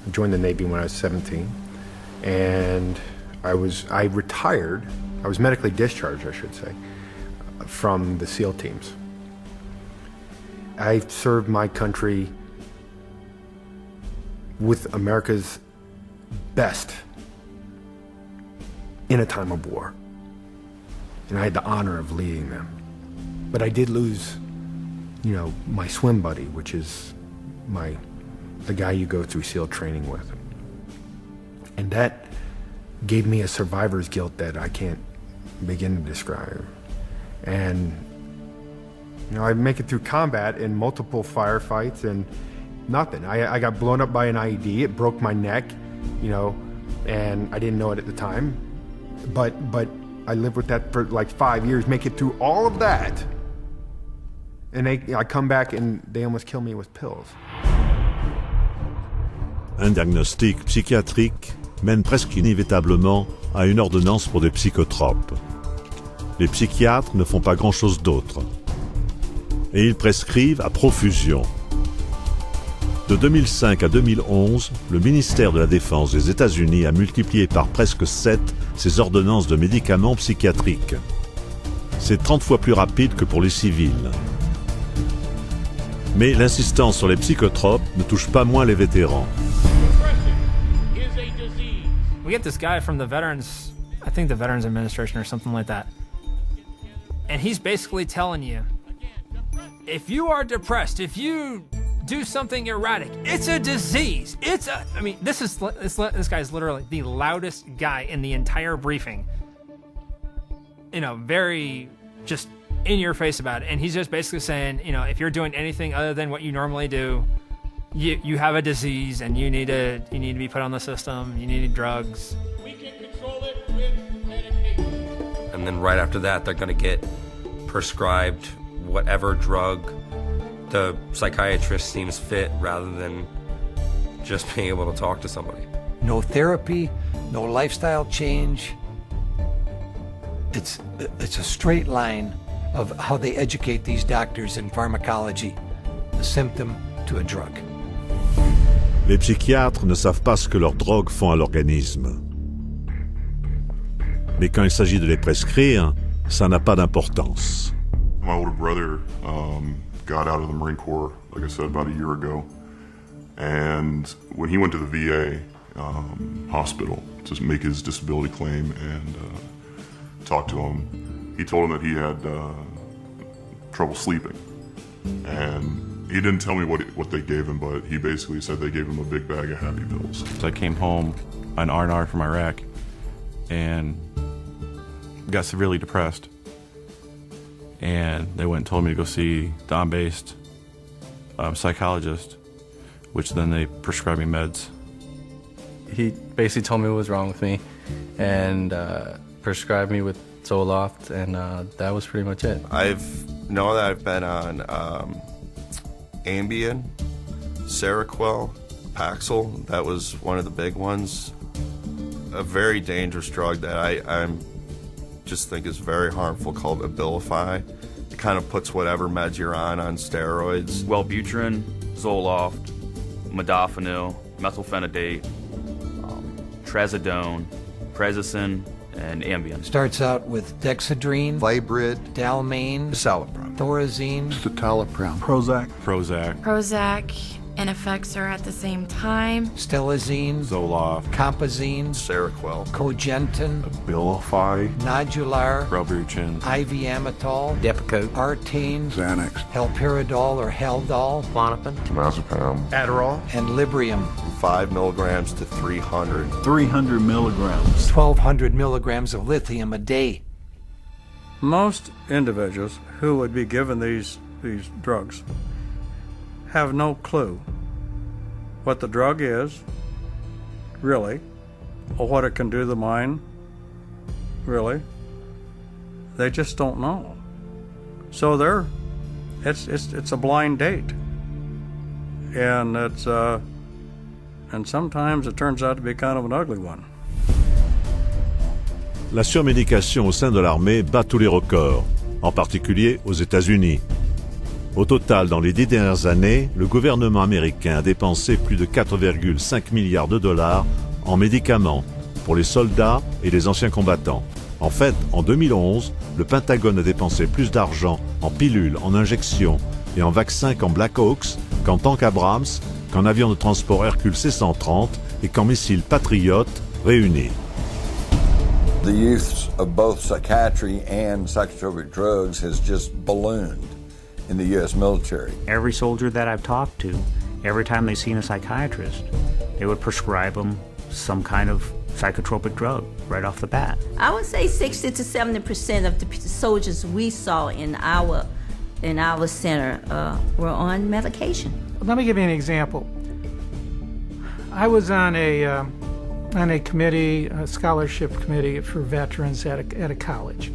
I joined the Navy when I was 17, and I retired. I was medically discharged, I should say, from the SEAL teams. I served my country with America's best in a time of war. And I had the honor of leading them. But I did lose, my swim buddy, which is the guy you go through SEAL training with. And that gave me a survivor's guilt that I can't begin to describe. And, I make it through combat in multiple firefights and nothing. I got blown up by an IED, it broke my neck, and I didn't know it at the time. But I lived with that for like 5 years, make it through all of that. And I come back and they almost kill me with pills. Un diagnostic psychiatrique mène presque inévitablement à une ordonnance pour des psychotropes. Les psychiatres ne font pas grand-chose d'autre. Et ils prescrivent à profusion. De 2005 à 2011, le ministère de la Défense des États-Unis a multiplié par presque 7 ses ordonnances de médicaments psychiatriques. C'est 30 fois plus rapide que pour les civils. Mais l'insistance sur les psychotropes ne touche pas moins les vétérans. We get this guy from the Veterans, I think the Veterans Administration or something like that. And he's basically telling you, if you are depressed, if you do something erratic, it's a disease. This guy's literally the loudest guy in the entire briefing. Very just in your face about it. And he's just basically saying, if you're doing anything other than what you normally do, you have a disease and you need to be put on the system, you need drugs. We can control it with medication. And then right after that, they're going to get prescribed whatever drug the psychiatrist seems fit rather than just being able to talk to somebody. No therapy, no lifestyle change. It's a straight line of how they educate these doctors in pharmacology, a symptom to a drug. Les psychiatres ne savent pas ce que leurs drogues font à l'organisme. Mais quand il s'agit de les prescrire, ça n'a pas d'importance. My older brother got out of the Marine Corps, like I said, about a year ago. And when he went to the VA hospital to make his disability claim and talk to him, he told him that he had trouble sleeping. And he didn't tell me what they gave him, but he basically said they gave him a big bag of happy pills. So I came home on R&R from Iraq and got severely depressed. And they went and told me to go see the on-based psychologist, which then they prescribed me meds. He basically told me what was wrong with me and prescribed me with Zoloft, and that was pretty much it. I've been on Ambien, Seroquel, Paxil. That was one of the big ones. A very dangerous drug that I just think is very harmful, called Abilify. It kind of puts whatever meds you're on steroids. Wellbutrin, Zoloft, modafinil, methylphenidate, trazodone, Prazosin, and Ambien. Starts out with Dexedrine, Vibrid, Dalmane, Citalopram, Thorazine, Citalopram, Prozac, and effects are at the same time. Stelazine, Zoloft, Compazine, Seroquel, Cogentin, Abilify, Nodular, Wellbutrin, IV Amitol, Depakote, Artane, Xanax, Haloperidol or Haldol, Klonopin, Diazepam, Adderall, and Librium. 5 milligrams to 300. 300 milligrams. 1,200 milligrams of lithium a day. Most individuals who would be given these drugs have no clue what the drug is, really, or what it can do to the mind, really. They just don't know. So it's a blind date, and and sometimes it turns out to be kind of an ugly one. La surmédication au sein de l'armée bat tous les records, en particulier aux États-Unis. Au total, dans les 10 dernières années, le gouvernement américain a dépensé plus de 4,5 milliards de dollars en médicaments pour les soldats et les anciens combattants. En fait, en 2011, le Pentagone a dépensé plus d'argent en pilules, en injections et en vaccins qu'en Black Hawks, qu'en tank Abrams, qu'en avions de transport Hercule C-130 et qu'en missiles Patriot réunis. The use of both psychiatry and psychotropic drugs has just ballooned in the U.S. military. Every soldier that I've talked to, every time they've seen a psychiatrist, they would prescribe them some kind of psychotropic drug right off the bat. I would say 60 to 70% of the soldiers we saw in our center were on medication. Let me give you an example. I was on a committee, a scholarship committee for veterans at a college,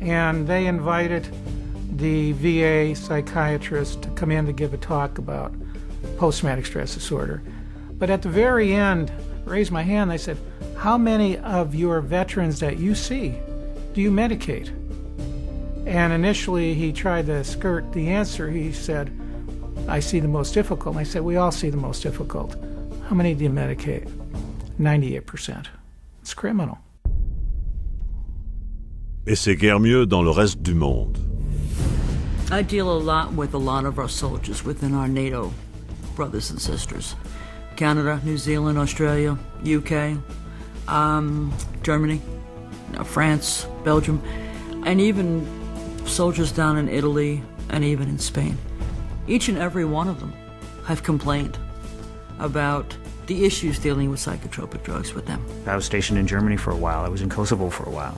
and they invited the VA psychiatrist to come in to give a talk about post-traumatic stress disorder. But at the very end, I raised my hand and I said, how many of your veterans that you see do you medicate? And initially he tried to skirt the answer. He said, I see the most difficult. And I said, we all see the most difficult. How many do you medicate? 98%. It's criminal. Et c'est guère mieux dans le reste du monde. I deal a lot with a lot of our soldiers within our NATO brothers and sisters. Canada, New Zealand, Australia, UK, Germany, France, Belgium, and even soldiers down in Italy and even in Spain. Each and every one of them have complained about the issues dealing with psychotropic drugs with them. I was stationed in Germany for a while. I was in Kosovo for a while.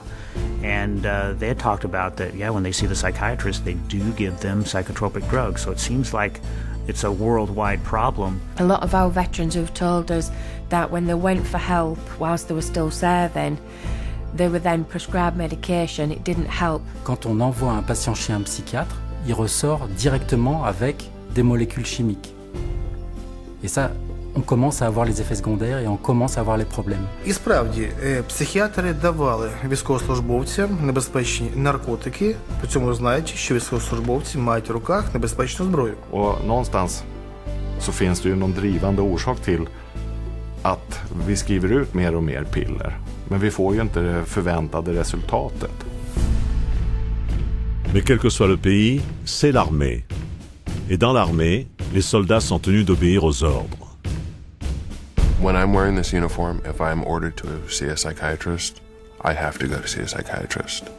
And they had talked about that, when they see the psychiatrist, they do give them psychotropic drugs. So it seems like it's a worldwide problem. A lot of our veterans have told us that when they went for help whilst they were still serving, they were then prescribed medication. It didn't help. Quand on envoie un patient chez un psychiatre, il ressort directement avec des molécules chimiques. Et ça, on commence à avoir les effets secondaires et on commence à avoir les problèmes. І справді, психіатри давали військовослужбовцям небезпечні наркотики, при цьому знаючи, що військовослужбовці мають в руках небезпечну зброю. Och någonstans så finns det ju någon drivande orsak till att vi skriver ut mer och mer piller. Men vi får ju inte det förväntade resultatet. Mais quel que soit le pays, c'est l'armée. Et dans l'armée, les soldats sont tenus d'obéir aux ordres. When I'm wearing this uniform, if I'm ordered to see a psychiatrist, I have to go to see a psychiatrist.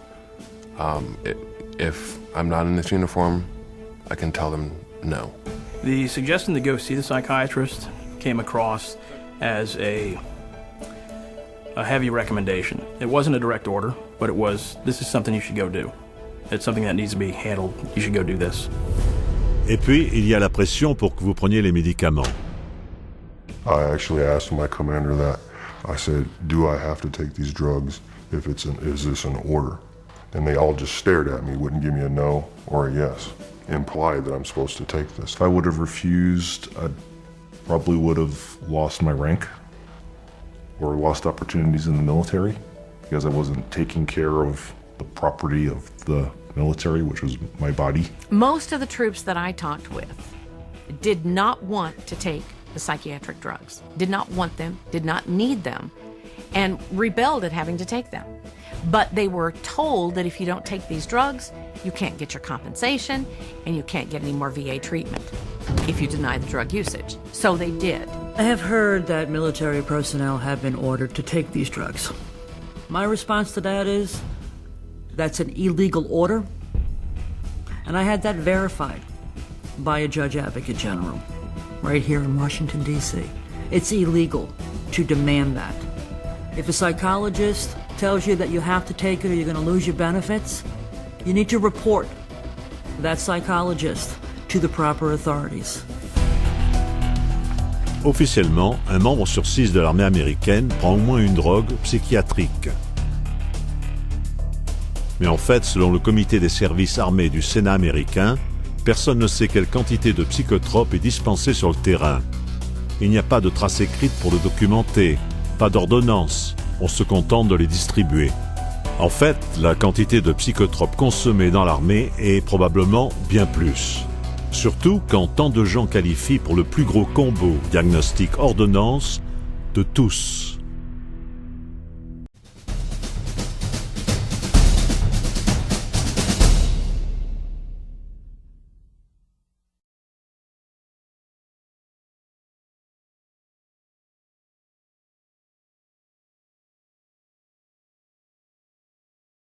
If I'm not in this uniform, I can tell them no. The suggestion to go see the psychiatrist came across as a heavy recommendation. It wasn't a direct order, but it was, this is something you should go do. It's something that needs to be handled. You should go do this. Et puis, il y a la pression pour que vous preniez les médicaments. I actually asked my commander that. I said, do I have to take these drugs if is this an order? And they all just stared at me, wouldn't give me a no or a yes. Implied that I'm supposed to take this. If I would have refused, I probably would have lost my rank or lost opportunities in the military because I wasn't taking care of the property of the military, which was my body. Most of the troops that I talked with did not want to take the psychiatric drugs, did not want them, did not need them, and rebelled at having to take them. But they were told that if you don't take these drugs, you can't get your compensation and you can't get any more VA treatment if you deny the drug usage. So they did. I have heard that military personnel have been ordered to take these drugs. My response to that is, that's an illegal order, and I had that verified by a judge advocate general right here in Washington, D.C. It's illegal to demand that. If a psychologist tells you that you have to take it or you're going to lose your benefits, you need to report that psychologist to the proper authorities. Officiellement, un membre sur 6 de l'armée américaine prend au moins une drogue psychiatrique. Mais en fait, selon le comité des services armés du Sénat américain, personne ne sait quelle quantité de psychotropes est dispensée sur le terrain. Il n'y a pas de trace écrite pour le documenter, pas d'ordonnance, on se contente de les distribuer. En fait, la quantité de psychotropes consommés dans l'armée est probablement bien plus. Surtout quand tant de gens qualifient pour le plus gros combo diagnostic-ordonnance de tous.